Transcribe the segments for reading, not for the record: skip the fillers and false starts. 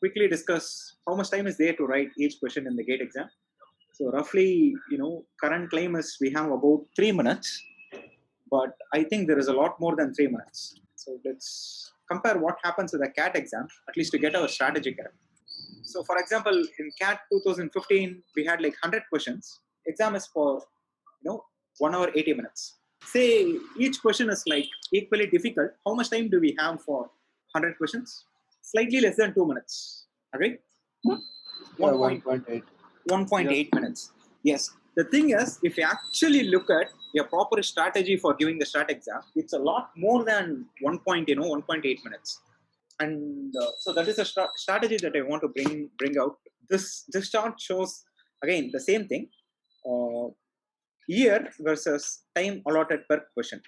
quickly discuss how much time is there to write each question in the GATE exam. So roughly, current claim is we have about 3 minutes, but I think there is a lot more than 3 minutes. So let's compare what happens with the CAT exam, at least to get our strategy correct. So for example, in CAT 2015, we had like 100 questions. Exam is for, 1 hour, 80 minutes. Say each question is like equally difficult. How much time do we have for 100 questions? Slightly less than 2 minutes. Agree? Yeah, 1.8. 1.8 minutes. Yes. The thing is, if you actually look at your proper strategy for giving the STAT exam, it's a lot more than 1.8 minutes. And so that is a strategy that I want to bring out. This chart shows again the same thing. Year versus time allotted per question.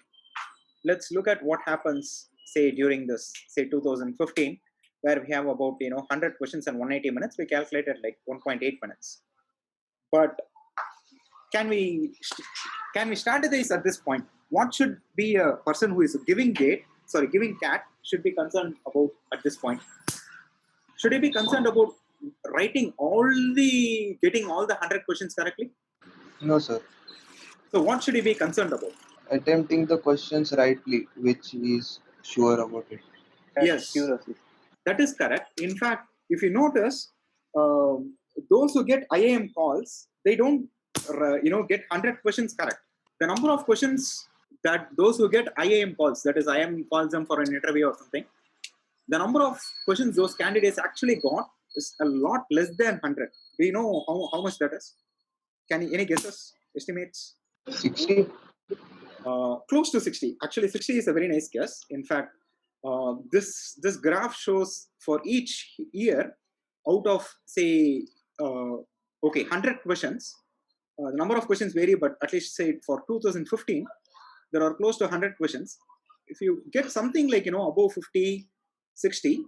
Let's look at what happens, say, during this, say, 2015, where we have about 100 questions and 180 minutes. We calculated like 1.8 minutes. But can we strategize at this point? What should be a person who is giving CAT should be concerned about at this point? Should he be concerned about getting all the 100 questions correctly? No, sir. So what should he be concerned about? Attempting the questions rightly, which he is sure about it. Yes, that is correct. In fact, if you notice, those who get IIM calls, they don't, get 100 questions correct. The number of questions that those who get IIM calls, that is, IIM calls them for an interview or something, the number of questions those candidates actually got is a lot less than 100. Do you know how much that is? Any guesses, estimates? 60? Close to 60. Actually, 60 is a very nice guess. In fact, this graph shows for each year, out of say 100 questions, the number of questions vary, but at least say for 2015, there are close to 100 questions. If you get something like above 50, 60,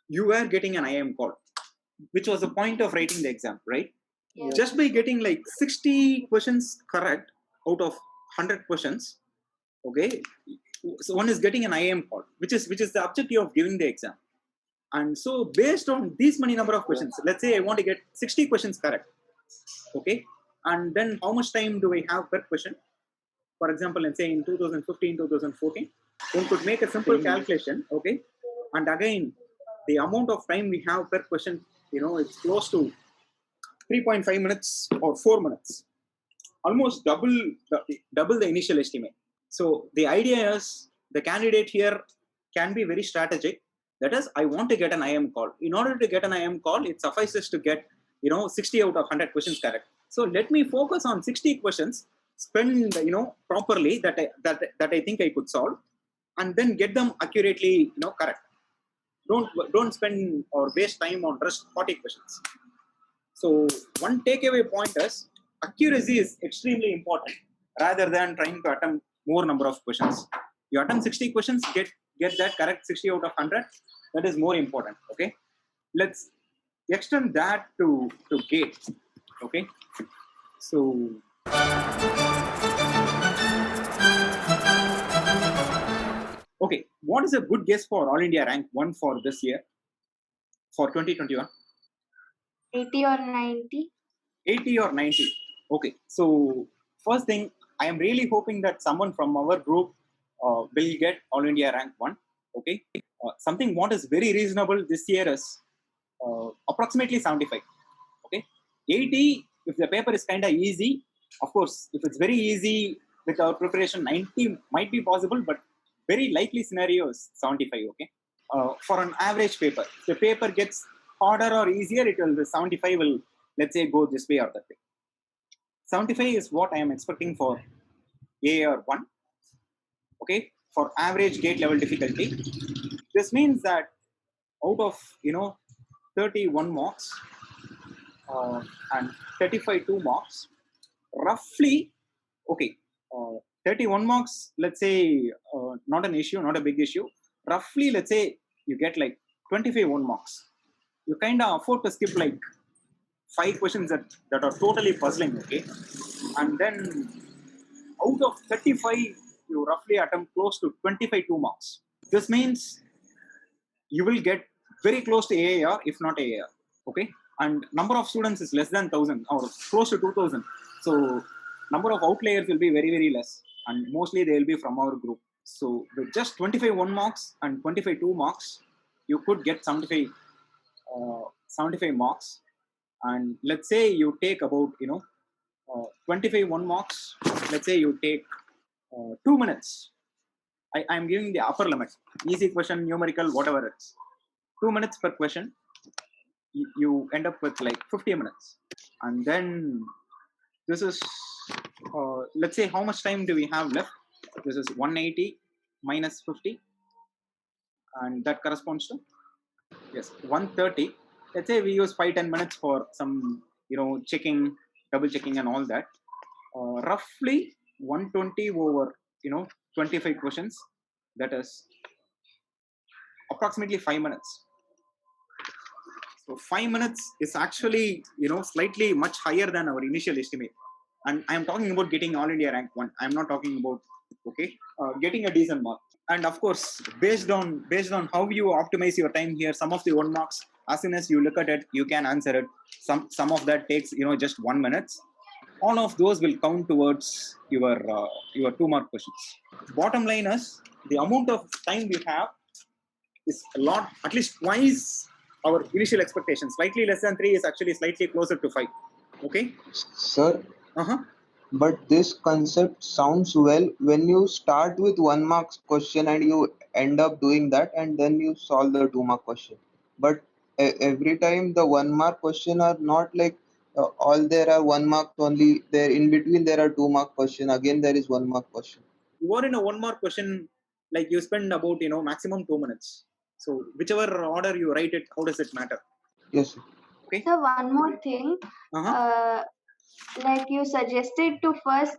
you are getting an IIM call, which was the point of writing the exam, right? Yeah. Just by getting like 60 questions correct out of 100 questions, okay, so one is getting an IIM call, which is the objective of giving the exam. And so based on these many number of questions, let's say I want to get 60 questions correct, okay, and then how much time do I have per question? For example, let's say in 2015, 2014, one could make a simple calculation, okay, and again, the amount of time we have per question, it's close to 3.5 minutes or 4 minutes, almost double the initial estimate. So the idea is the candidate here can be very strategic. That is, I want to get an IIM call. In order to get an IIM call, it suffices to get 60 out of 100 questions correct. So let me focus on 60 questions, spend properly that I think I could solve, and then get them accurately correct. Don't spend or waste time on just 40 questions. So one takeaway point is accuracy is extremely important rather than trying to attempt more number of questions. You attempt 60 questions, get that correct 60 out of 100. That is more important. Okay, let's extend that to GATE. Okay, so okay, what is a good guess for All India Rank 1 for this year, for 2021? 80 or 90. 80 or 90. Okay, so first thing, I am really hoping that someone from our group will get All India Rank 1. Okay, something what is very reasonable this year is approximately 75. Okay, 80 if the paper is kind of easy. Of course, if it's very easy with our preparation, 90 might be possible, but very likely scenario is 75. Okay, for an average paper, if the paper gets harder or easier, the 75 will, let's say, go this way or that way. 75 is what I am expecting for AR1. Okay, for average GATE level difficulty. This means that out of 31 marks and 35 2 marks, roughly, okay, 31 marks, let's say, not an issue, not a big issue. Roughly, let's say you get like 25 1 marks. You kind of afford to skip like 5 questions that are totally puzzling, okay? And then out of 35, you roughly attempt close to 25 2 marks. This means you will get very close to AAR, if not AAR. Okay, and number of students is less than 1,000 or close to 2,000. So number of outliers will be very, very less, and mostly they will be from our group. So with just 25 1 marks and 25 2 marks, you could get 75 marks. And let's say you take about 25 1 marks. Let's say you take 2 minutes. I'm giving the upper limit. Easy question, numerical, whatever it's 2 minutes per question. You end up with like 50 minutes, and then this is let's say how much time do we have left. This is 180 minus 50, and that corresponds to, yes, 130. Let's say we use 5-10 minutes for some checking, double checking and all that. Roughly 120 over 25 questions, that is approximately 5 minutes. So 5 minutes is actually slightly much higher than our initial estimate. And I'm talking about getting all India rank 1. I'm not talking about getting a decent mark. And of course, based on how you optimize your time here, some of the 1 marks, as soon as you look at it, you can answer it. Some of that takes just 1 minute. All of those will count towards your 2 mark questions. Bottom line is, the amount of time we have is a lot, at least twice our initial expectations. Slightly less than 3 is actually slightly closer to 5. Okay. Sir, Uh-huh. but this concept sounds well when you start with 1 mark question and you end up doing that and then you solve the 2 mark question. But every time the 1 mark question are not like all there are 1 mark only. There in between there are 2 mark question. Again there is 1 mark question. You are in a 1 mark question, like you spend about maximum 2 minutes. So whichever order you write it, how does it matter? Yes, sir. Okay. So one more thing, like you suggested to first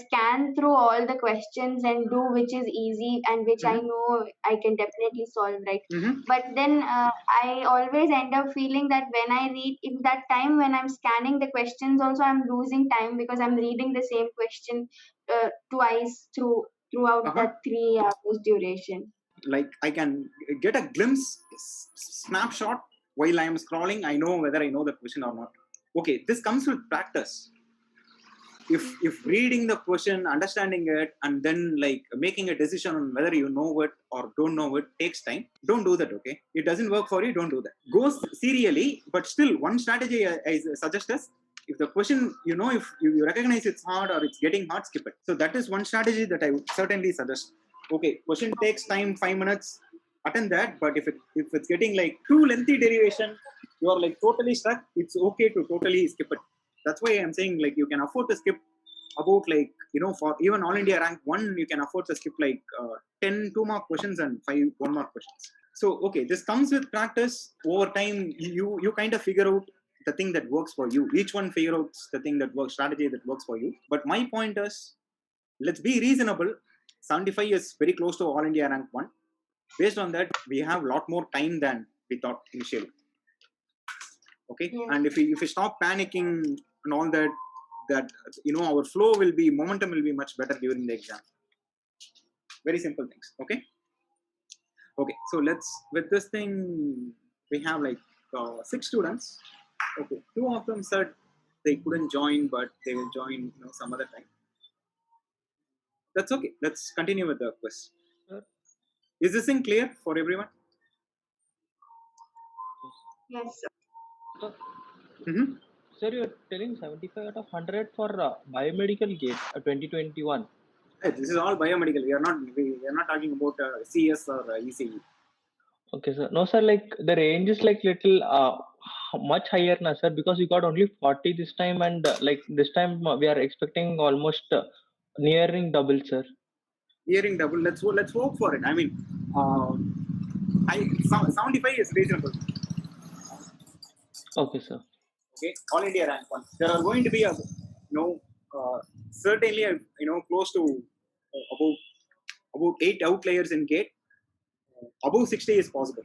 scan through all the questions and do which is easy and which I know I can definitely solve, right? But then I always end up feeling that when I read, in that time when I'm scanning the questions also, I'm losing time because I'm reading the same question twice throughout that 3 hours duration. Like I can get a glimpse, snapshot while I am scrolling. I know whether I know the question or not. Okay, this comes with practice. If reading the question, understanding it, and then like making a decision on whether you know it or don't know it takes time, don't do that. Okay, it doesn't work for you, don't do that. Go serially, but still one strategy I suggest is, if the question if you recognize it's hard or it's getting hard, skip it. So that is one strategy that I would certainly suggest. Okay, question takes time, 5 minutes, attend that. But if it's getting like too lengthy derivation, you are like totally stuck, it's okay to totally skip it. That's why I'm saying, like, you can afford to skip about like for even all India rank 1, you can afford to skip like 10 2 mark questions and 5 1 mark questions. So okay, this comes with practice. Over time, you kind of figure out the thing that works for you. Each one figure out the thing that works, strategy that works for you. But my point is, let's be reasonable. 75 is very close to all India rank 1. Based on that, we have a lot more time than we thought initially. Okay, and if we stop panicking and all that our flow will be, momentum will be much better during the exam. Very simple things. Okay, so let's, with this thing, we have like 6 students. Okay, 2 of them said they couldn't join, but they will join some other time. That's okay. Let's continue with the quiz. Is this thing clear for everyone? Yes. Sir, you're telling 75 out of 100 for biomedical gate 2021. This is all biomedical. We are not talking about CS or ECE. Okay, sir. No, sir. Like the range is like little much higher now, sir. Because we got only 40 this time, and like this time we are expecting almost nearing double, sir. Nearing double. Let's hope for it. I mean, 75 is reasonable. Okay, sir. Okay, all India rank 1. There are going to be certainly close to about 8 outliers in gate. Above 60 is possible.